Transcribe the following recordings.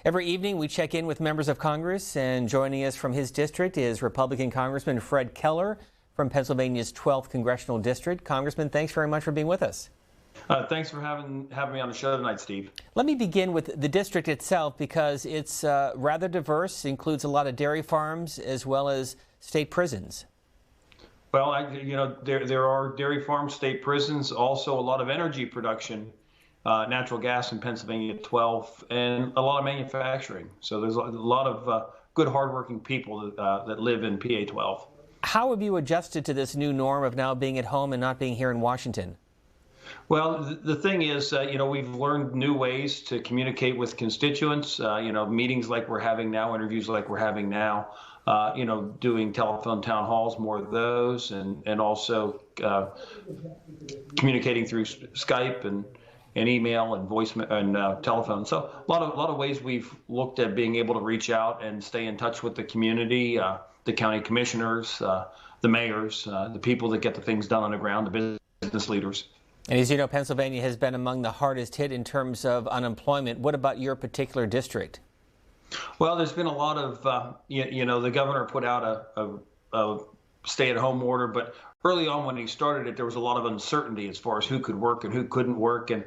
Every evening, we check in with members of Congress, and joining us from his district is Republican Congressman Fred Keller from Pennsylvania's 12th Congressional District. Congressman, thanks very much for being with us. Thanks for having me on the show tonight, Steve. Let me begin with the district itself because it's rather diverse, includes a lot of dairy farms as well as state prisons. Well, there are dairy farms, state prisons, also a lot of energy production. Natural gas in Pennsylvania, 12, and a lot of manufacturing. So there's a lot of good, hardworking people that live in PA 12. How have you adjusted to this new norm of now being at home and not being here in Washington? Well, the thing is, we've learned new ways to communicate with constituents, meetings like we're having now, interviews like we're having now, doing telephone town halls, more of those, and also communicating through Skype and email and voice and telephone. So a lot of ways we've looked at being able to reach out and stay in touch with the community, the county commissioners, the mayors, the people that get the things done on the ground, the business leaders. And as you know, Pennsylvania has been among the hardest hit in terms of unemployment. What about your particular district? Well, there's been a lot of, the governor put out a stay-at-home order, but early on when he started it, there was a lot of uncertainty as far as who could work and who couldn't work. And,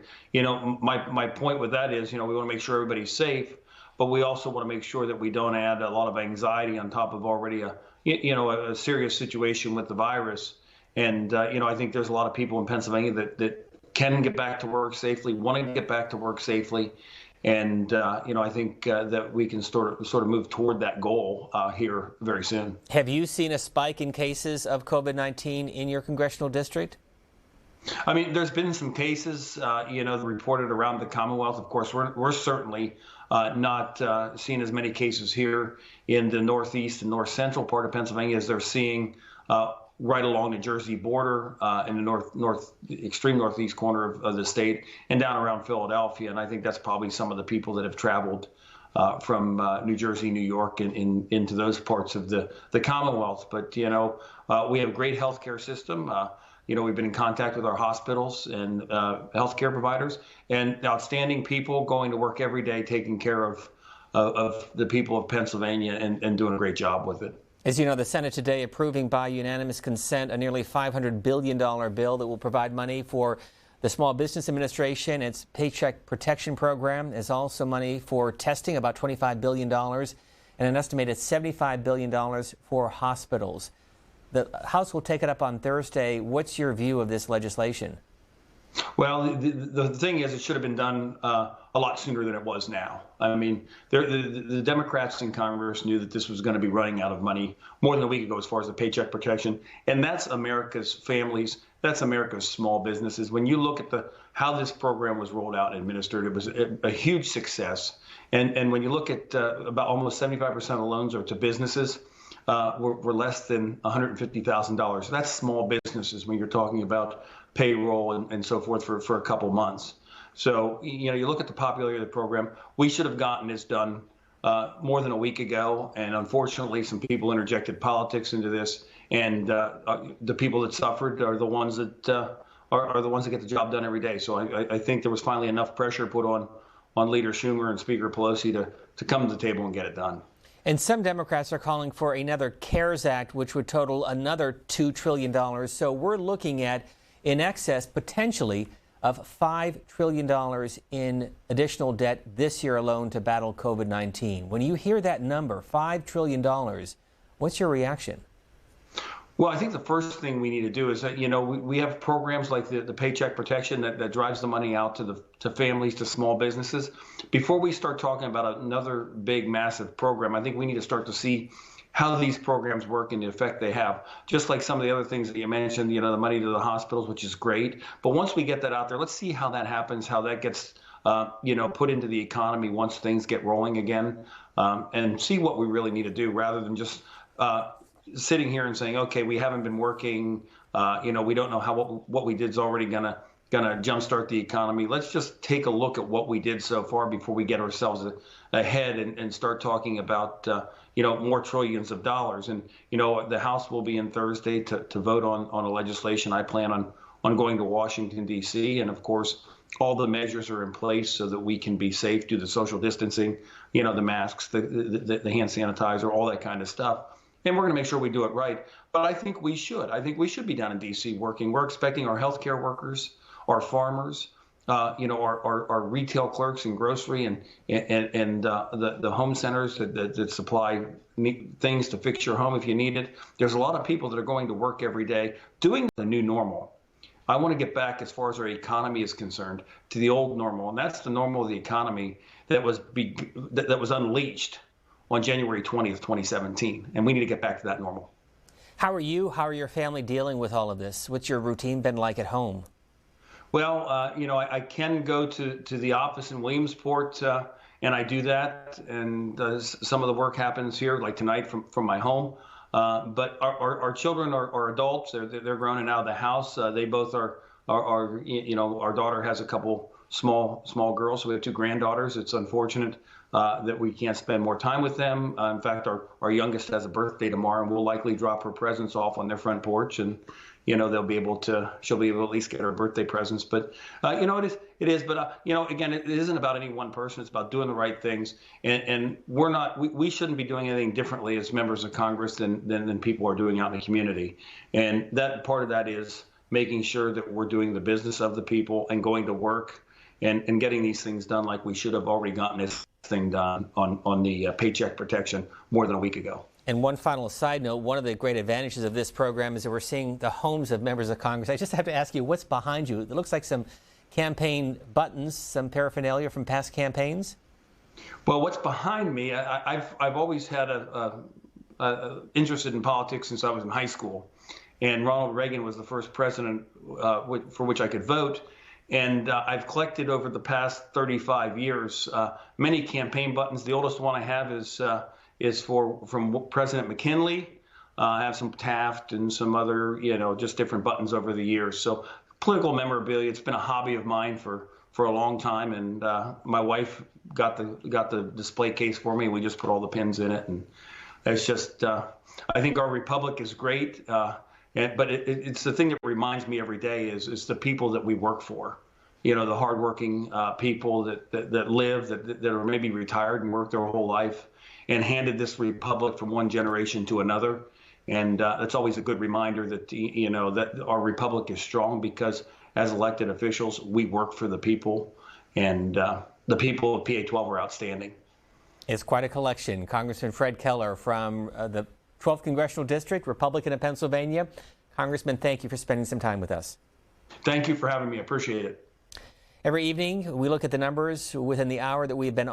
my point with that is, we want to make sure everybody's safe, but we also want to make sure that we don't add a lot of anxiety on top of already a serious situation with the virus. And, I think there's a lot of people in Pennsylvania that can get back to work safely, want to get back to work safely. And, I think that we can sort of move toward that goal here very soon. Have you seen a spike in cases of COVID-19 in your congressional district? I mean, there's been some cases, reported around the Commonwealth. Of course, we're certainly not seeing as many cases here in the northeast and north central part of Pennsylvania as they're seeing right along the Jersey border in the extreme northeast corner of the state and down around Philadelphia. And I think that's probably some of the people that have traveled from New Jersey, New York, and into those parts of the Commonwealth. But, we have a great healthcare system. We've been in contact with our hospitals and healthcare providers and outstanding people going to work every day, taking care of the people of Pennsylvania and doing a great job with it. As you know, the Senate today approving by unanimous consent a nearly $500 billion bill that will provide money for the Small Business Administration. Its Paycheck Protection Program is also money for testing, about $25 billion, and an estimated $75 billion for hospitals. The House will take it up on Thursday. What's your view of this legislation? Well, the thing is, it should have been done a lot sooner than it was now. I mean, the Democrats in Congress knew that this was going to be running out of money more than a week ago as far as the paycheck protection. And that's America's families. That's America's small businesses. When you look at how this program was rolled out and administered, it was a huge success. And when you look at about almost 75% of the loans are to businesses, were less than $150,000. That's small businesses when you're talking about payroll and so forth for a couple months. So, you look at the popularity of the program. We should have gotten this done more than a week ago. And unfortunately, some people interjected politics into this. And the people that suffered are the ones that are the ones that get the job done every day. So I think there was finally enough pressure put on Leader Schumer and Speaker Pelosi to come to the table and get it done. And some Democrats are calling for another CARES Act, which would total another $2 trillion. So we're looking at in excess, potentially, of $5 trillion in additional debt this year alone to battle COVID-19. When you hear that number, $5 trillion, what's your reaction? Well, I think the first thing we need to do is that, we have programs like the Paycheck Protection that drives the money out to families, to small businesses. Before we start talking about another big, massive program, I think we need to start to see how these programs work and the effect they have. Just like some of the other things that you mentioned, the money to the hospitals, which is great. But once we get that out there, let's see how that happens, how that gets, put into the economy once things get rolling again, and see what we really need to do rather than just sitting here and saying, okay, we haven't been working, we don't know how what we did is already gonna jumpstart the economy. Let's just take a look at what we did so far before we get ourselves ahead and start talking about more trillions of dollars. And the House will be in Thursday to vote on a legislation. I plan on going to Washington, D.C. and of course all the measures are in place so that we can be safe, do the social distancing, the masks, the hand sanitizer, all that kind of stuff. And we're going to make sure we do it right. But I think we should. I think we should be down in D.C. working. We're expecting our healthcare workers, our farmers, our retail clerks in grocery and the home centers that supply things to fix your home if you need it. There's a lot of people that are going to work every day doing the new normal. I want to get back, as far as our economy is concerned, to the old normal, and that's the normal of the economy that was unleashed on January 20th, 2017, and we need to get back to that normal. How are you? How are your family dealing with all of this? What's your routine been like at home? Well, I can go to the office in Williamsport, and I do that, and some of the work happens here, like tonight, from my home. But our children are adults. They're grown and out of the house. They both are our daughter has a couple small girls. So we have two granddaughters. It's unfortunate that we can't spend more time with them. In fact, our youngest has a birthday tomorrow, and we'll likely drop her presents off on their front porch, and she'll be able to at least get her birthday presents. But it is. But again, it isn't about any one person. It's about doing the right things, and we shouldn't be doing anything differently as members of Congress than people are doing out in the community. And that part of that is making sure that we're doing the business of the people and going to work and getting these things done like we should have already gotten this thing done on the Paycheck Protection more than a week ago. And one final side note, one of the great advantages of this program is that we're seeing the homes of members of Congress. I just have to ask you, what's behind you? It looks like some campaign buttons, some paraphernalia from past campaigns. Well, what's behind me, I've always had interested in politics since I was in high school. And Ronald Reagan was the first president for which I could vote. And I've collected over the past 35 years many campaign buttons. The oldest one I have is from President McKinley. I have some Taft and some other, just different buttons over the years. So political memorabilia, it's been a hobby of mine for a long time. And my wife got the display case for me. We just put all the pins in it. And it's just, I think our republic is great. But it's the thing that reminds me every day is the people that we work for. The hardworking people that live, that are maybe retired and worked their whole life and handed this republic from one generation to another. And it's always a good reminder that, that our republic is strong because as elected officials, we work for the people, and the people of PA-12 are outstanding. It's quite a collection. Congressman Fred Keller from the 12th Congressional District, Republican of Pennsylvania. Congressman, thank you for spending some time with us. Thank you for having me. I appreciate it. Every evening, we look at the numbers within the hour that we've been on.